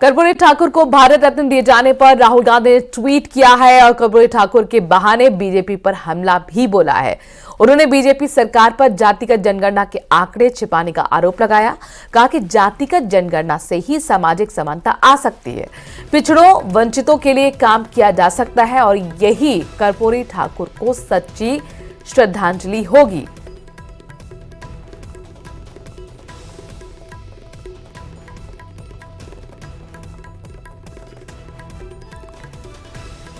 कर्पूरी ठाकुर को भारत रत्न दिए जाने पर राहुल गांधी ने ट्वीट किया है और कर्पूरी ठाकुर के बहाने बीजेपी पर हमला भी बोला है। उन्होंने बीजेपी सरकार पर जातिगत जनगणना के आंकड़े छिपाने का आरोप लगाया। कहा कि जातिगत जनगणना से ही सामाजिक समानता आ सकती है, पिछड़ों वंचितों के लिए काम किया जा सकता है और यही कर्पूरी ठाकुर को सच्ची श्रद्धांजलि होगी।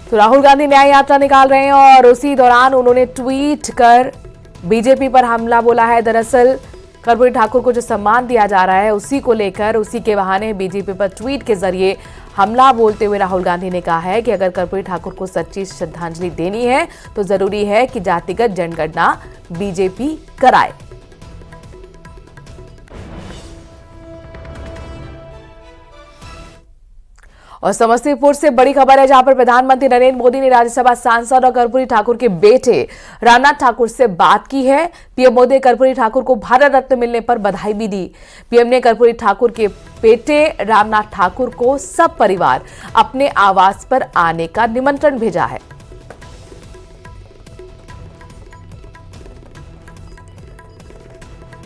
तो राहुल गांधी न्याय यात्रा निकाल रहे हैं और उसी दौरान उन्होंने ट्वीट कर बीजेपी पर हमला बोला है। दरअसल कर्पूरी ठाकुर को जो सम्मान दिया जा रहा है उसी को लेकर उसी के बहाने बीजेपी पर ट्वीट के जरिए हमला बोलते हुए राहुल गांधी ने कहा है कि अगर कर्पूरी ठाकुर को सच्ची श्रद्धांजलि देनी है तो जरूरी है कि जातिगत जनगणना बीजेपी कराए। और समस्तीपुर से बड़ी खबर है, जहां पर प्रधानमंत्री नरेंद्र मोदी ने राज्यसभा सांसद और कर्पूरी ठाकुर के बेटे रामनाथ ठाकुर से बात की है। पीएम मोदी ने कर्पूरी ठाकुर को भारत रत्न मिलने पर बधाई भी दी। पीएम ने कर्पूरी ठाकुर के बेटे रामनाथ ठाकुर को सब परिवार अपने आवास पर आने का निमंत्रण भेजा है।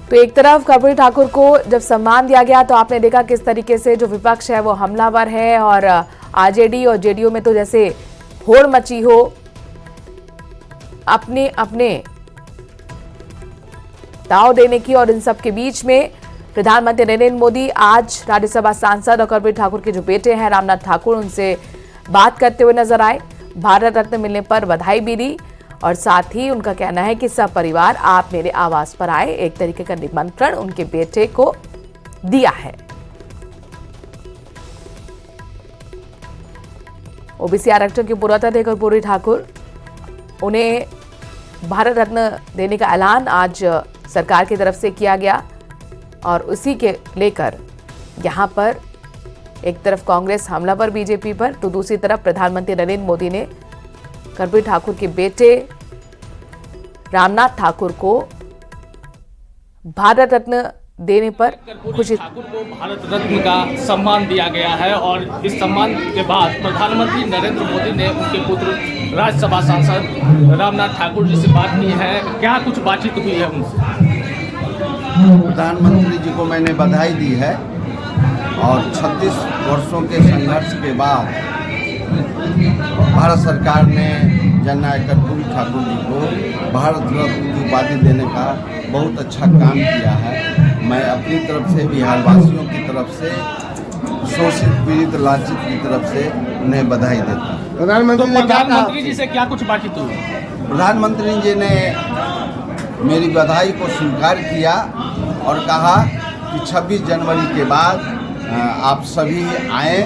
तो एक तरफ कर्पूरी ठाकुर को जब सम्मान दिया गया तो आपने देखा किस तरीके से जो विपक्ष है वो हमलावर है और आरजेडी और जेडीयू में तो जैसे होड़ मची हो। अपने अपने दाव देने की और इन सब के बीच में प्रधानमंत्री नरेंद्र मोदी आज राज्यसभा सांसद और कर्पूरी ठाकुर के जो बेटे हैं रामनाथ ठाकुर, उनसे बात करते हुए नजर आए। भारत रत्न मिलने पर बधाई भी दी और साथ ही उनका कहना है कि सब परिवार आप मेरे आवास पर आए, एक तरीके का निमंत्रण उनके बेटे को दिया है। ओबीसी आरक्षण के पुरोधा थे कर्पूरी ठाकुर, उन्हें भारत रत्न देने का ऐलान आज सरकार की तरफ से किया गया और उसी के लेकर यहां पर एक तरफ कांग्रेस हमला पर बीजेपी पर तो दूसरी तरफ प्रधानमंत्री नरेंद्र मोदी ने कर्पूरी ठाकुर के बेटे रामनाथ ठाकुर को भारत रत्न देने पर खुशी। ठाकुर को भारत रत्न का सम्मान दिया गया है और इस सम्मान के बाद प्रधानमंत्री नरेंद्र मोदी ने उनके पुत्र राज्यसभा सांसद रामनाथ ठाकुर जी से बात की है। क्या कुछ बातचीत हुई है उनसे? प्रधानमंत्री जी को मैंने बधाई दी है और 36 वर्षों के संघर्ष के बाद भारत सरकार ने जननायक कर्पूरी ठाकुर जी को भारत रत्न की उपाधि देने का बहुत अच्छा काम किया है। मैं अपनी तरफ से बिहारवासियों की तरफ से शोषित पीड़ित लांछित की तरफ से उन्हें बधाई देता हूँ। प्रधानमंत्री जी से क्या कुछ बातचीत हुई? प्रधानमंत्री जी ने मेरी बधाई को स्वीकार किया और कहा कि 26 जनवरी के बाद आप सभी आए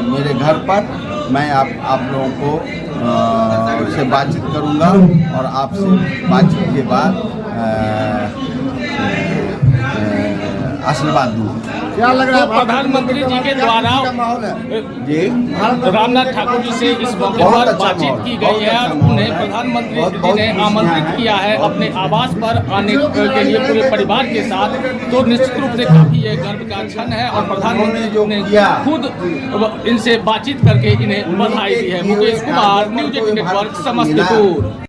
मेरे घर पर, मैं आप लोगों को से बातचीत करूंगा और आपसे बातचीत के बाद आशीर्वाद दूंगा। क्या लग रहा है प्रधानमंत्री जी के द्वारा जी रामनाथ ठाकुर जी से इस मौके पर बातचीत की गई है। उन्हें प्रधानमंत्री जी ने आमंत्रित किया है अपने आवास पर आने के लिए पूरे परिवार के साथ। तो निश्चित रूप से काफी ये गर्व का क्षण है और प्रधानमंत्री जी ने खुद इनसे बातचीत करके इन्हें बधाई दी है। Mukesh Kumar, news 18 network, Samastipur.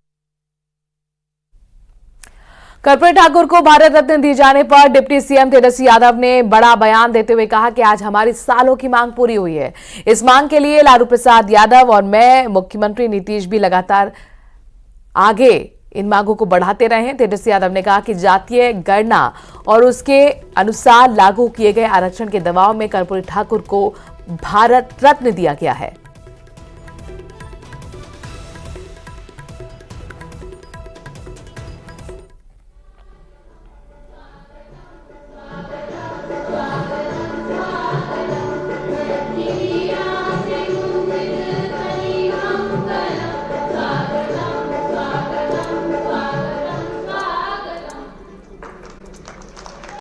कर्पूरी ठाकुर को भारत रत्न दिए जाने पर डिप्टी सीएम तेजस्वी यादव ने बड़ा बयान देते हुए कहा कि आज हमारी सालों की मांग पूरी हुई है। इस मांग के लिए लालू प्रसाद यादव और मैं मुख्यमंत्री नीतीश भी लगातार आगे इन मांगों को बढ़ाते रहे हैं। तेजस्वी यादव ने कहा कि जातीय गणना और उसके अनुसार लागू किए गए आरक्षण के दबाव में कर्पूरी ठाकुर को भारत रत्न दिया गया है।